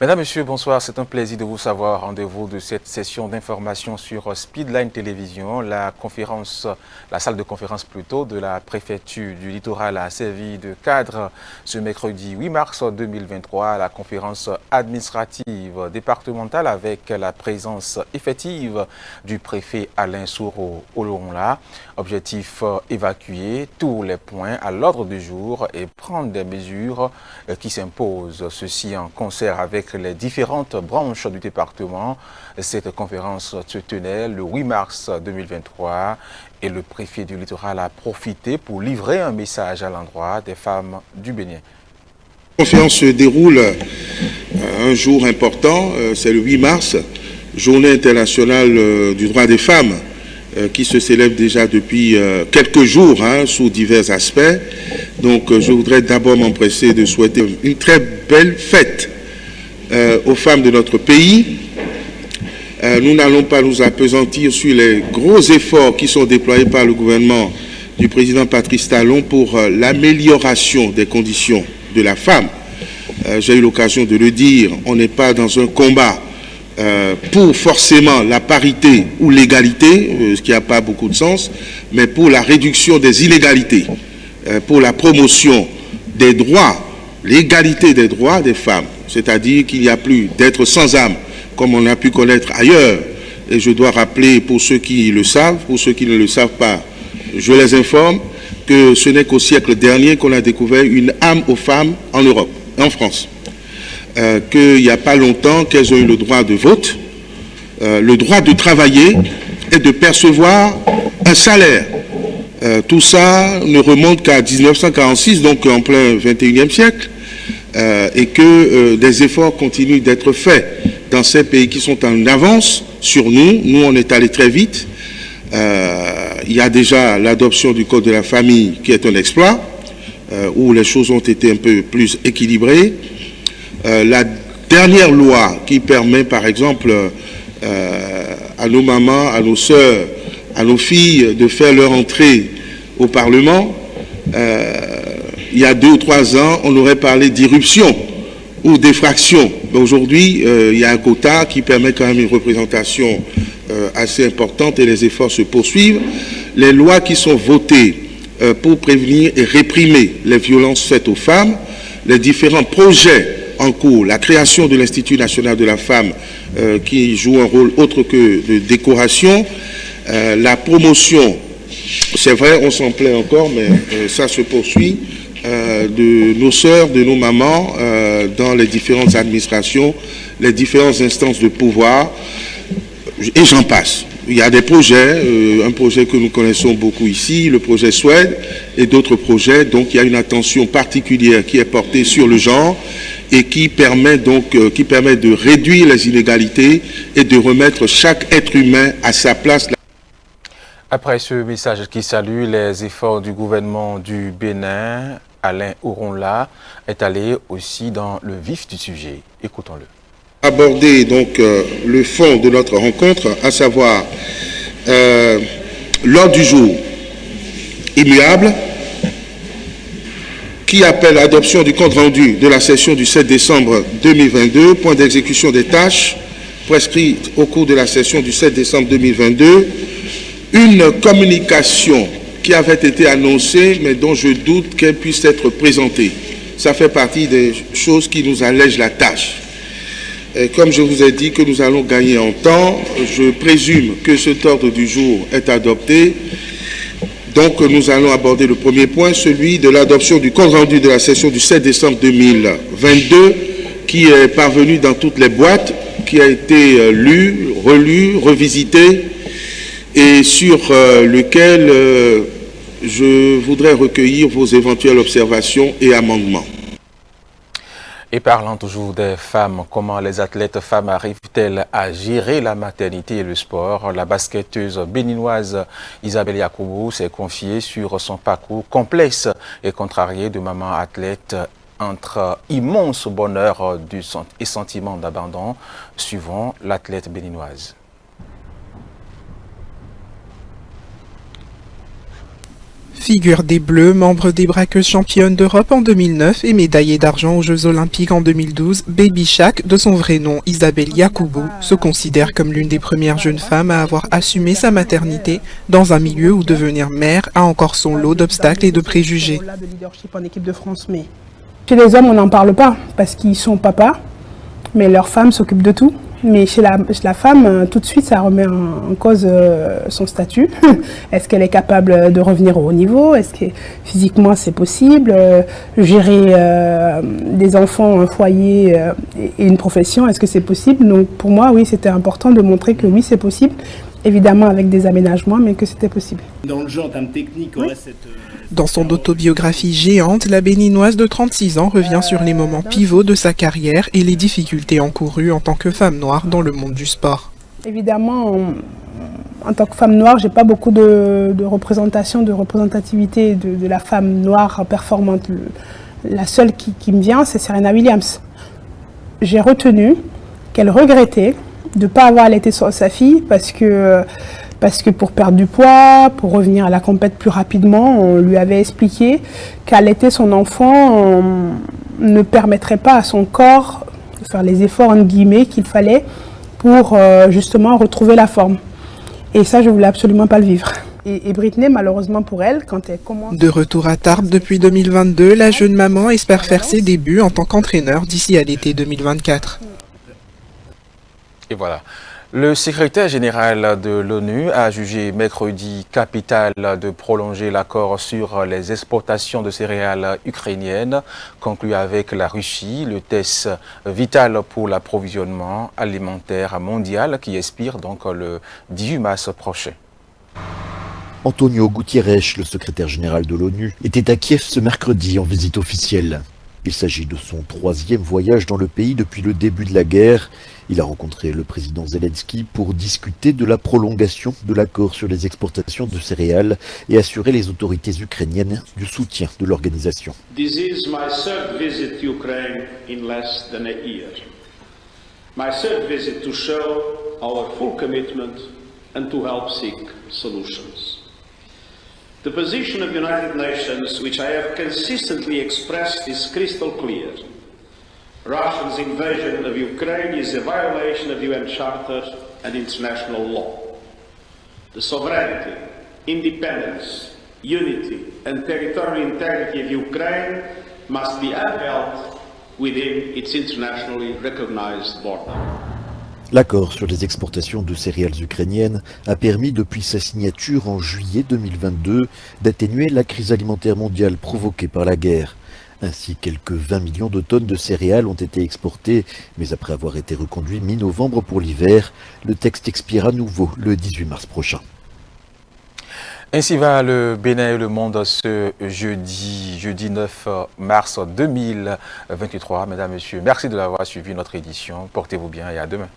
Mesdames, Messieurs, bonsoir. C'est un plaisir de vous savoir. Rendez-vous de cette session d'information sur Speedline Télévision. La salle de conférence plutôt de la préfecture du littoral a servi de cadre ce mercredi 8 mars 2023. La conférence administrative départementale avec la présence effective du préfet Alain Souro-Oloronla. Objectif évacuer tous les points à l'ordre du jour et prendre des mesures qui s'imposent. Ceci en concert avec les différentes branches du département. Cette conférence se tenait le 8 mars 2023 et le préfet du littoral a profité pour livrer un message à l'endroit des femmes du Bénin. La conférence se déroule un jour important, c'est le 8 mars, journée internationale du droit des femmes, qui se célèbre déjà depuis quelques jours sous divers aspects. Donc je voudrais d'abord m'empresser de souhaiter une très belle fête aux femmes de notre pays. Nous n'allons pas nous appesantir sur les gros efforts qui sont déployés par le gouvernement du président Patrice Talon pour l'amélioration des conditions de la femme. J'ai eu l'occasion de le dire, on n'est pas dans un combat pour forcément la parité ou l'égalité, ce qui n'a pas beaucoup de sens, mais pour la réduction des inégalités, pour la promotion des droits, l'égalité des droits des femmes, c'est-à-dire qu'il n'y a plus d'être sans âme, comme on a pu connaître ailleurs. Et je dois rappeler, pour ceux qui le savent, pour ceux qui ne le savent pas, je les informe que ce n'est qu'au siècle dernier qu'on a découvert une âme aux femmes en Europe, en France. Qu'il n'y a pas longtemps qu'elles ont eu le droit de vote, le droit de travailler et de percevoir un salaire. Tout ça ne remonte qu'à 1946, donc en plein 21e siècle, et que des efforts continuent d'être faits dans ces pays qui sont en avance sur nous. Nous, on est allé très vite. Il y a déjà l'adoption du Code de la famille qui est un exploit, où les choses ont été un peu plus équilibrées. La dernière loi qui permet, par exemple, à nos mamans, à nos sœurs, à nos filles de faire leur entrée au Parlement, il y a 2 ou 3 ans, on aurait parlé d'irruption ou d'effraction. Aujourd'hui, il y a un quota qui permet quand même une représentation assez importante et les efforts se poursuivent. Les lois qui sont votées pour prévenir et réprimer les violences faites aux femmes, les différents projets en cours, la création de l'Institut national de la femme qui joue un rôle autre que de décoration, la promotion, c'est vrai, on s'en plaît encore, mais ça se poursuit, de nos sœurs, de nos mamans, dans les différentes administrations, les différentes instances de pouvoir, et j'en passe. Il y a des projets, un projet que nous connaissons beaucoup ici, le projet Suède, et d'autres projets, donc il y a une attention particulière qui est portée sur le genre, et qui permet de réduire les inégalités et de remettre chaque être humain à sa place. Après ce message qui salue les efforts du gouvernement du Bénin, Alain Oloronla est allé aussi dans le vif du sujet. Écoutons-le. Aborder donc le fond de notre rencontre, à savoir l'ordre du jour immuable, qui appelle l'adoption du compte rendu de la session du 7 décembre 2022, point d'exécution des tâches prescrites au cours de la session du 7 décembre 2022, une communication qui avait été annoncée, mais dont je doute qu'elle puisse être présentée. Ça fait partie des choses qui nous allègent la tâche. Et comme je vous ai dit que nous allons gagner en temps, je présume que cet ordre du jour est adopté. Donc nous allons aborder le premier point, celui de l'adoption du compte rendu de la session du 7 décembre 2022, qui est parvenu dans toutes les boîtes, qui a été lu, relu, revisité, et sur lequel je voudrais recueillir vos éventuelles observations et amendements. Et parlant toujours des femmes, comment les athlètes femmes arrivent-elles à gérer la maternité et le sport? La basketteuse béninoise Isabelle Yacoubou s'est confiée sur son parcours complexe et contrarié de maman athlète entre immense bonheur et sentiment d'abandon, suivant l'athlète béninoise. Figure des Bleus, membre des braqueuses championnes d'Europe en 2009 et médaillée d'argent aux Jeux Olympiques en 2012, Baby Chak, de son vrai nom Isabelle Yacoubou, se considère comme l'une des premières jeunes femmes à avoir assumé sa maternité dans un milieu où devenir mère a encore son lot d'obstacles et de préjugés. De leadership en équipe de France, mais chez les hommes, on n'en parle pas parce qu'ils sont papas, mais leurs femmes s'occupent de tout. Mais chez la femme, tout de suite, ça remet en cause son statut. Est-ce qu'elle est capable de revenir au haut niveau? Est-ce que physiquement c'est possible? Gérer des enfants, un foyer et une profession, est-ce que c'est possible? Donc pour moi, oui, c'était important de montrer que oui, c'est possible. Évidemment avec des aménagements, mais que c'était possible. Dans le jeu, en termes techniques, oui. Dans son autobiographie géante, la Béninoise de 36 ans revient sur les moments pivots de sa carrière et les difficultés encourues en tant que femme noire dans le monde du sport. Évidemment, en tant que femme noire, j'ai pas beaucoup de représentativité de la femme noire performante. La seule qui me vient, c'est Serena Williams. J'ai retenu qu'elle regrettait de ne pas avoir allaité sa fille parce que pour perdre du poids, pour revenir à la compète plus rapidement, on lui avait expliqué qu'allaiter son enfant ne permettrait pas à son corps de faire les efforts entre guillemets qu'il fallait pour justement retrouver la forme. Et ça, je voulais absolument pas le vivre. Et Britney, malheureusement pour elle, quand elle commence... De retour à Tarbes depuis 2022, la jeune maman espère faire ses débuts en tant qu'entraîneur d'ici à l'été 2024. Et voilà. Le secrétaire général de l'ONU a jugé mercredi capital de prolonger l'accord sur les exportations de céréales ukrainiennes conclu avec la Russie, le test vital pour l'approvisionnement alimentaire mondial qui expire donc le 18 mars prochain. Antonio Guterres, le secrétaire général de l'ONU, était à Kiev ce mercredi en visite officielle. Il s'agit de son 3e voyage dans le pays depuis le début de la guerre. Il a rencontré le président Zelensky pour discuter de la prolongation de l'accord sur les exportations de céréales et assurer les autorités ukrainiennes du soutien de l'organisation. This is my third visit to Ukraine in less than a year. My third visit to show our full commitment and to help seek solutions. The position of the United Nations, which I have consistently expressed, is crystal clear. Russia's invasion of Ukraine is a violation of UN Charter and international law. The sovereignty, independence, unity and territorial integrity of Ukraine must be upheld within its internationally recognized border. L'accord sur les exportations de céréales ukrainiennes a permis depuis sa signature en juillet 2022 d'atténuer la crise alimentaire mondiale provoquée par la guerre. Ainsi, quelques 20 millions de tonnes de céréales ont été exportées, mais après avoir été reconduit mi-novembre pour l'hiver, le texte expire à nouveau le 18 mars prochain. Ainsi va le Bénin et le monde ce jeudi 9 mars 2023. Mesdames, Messieurs, merci de l'avoir suivi notre édition. Portez-vous bien et à demain.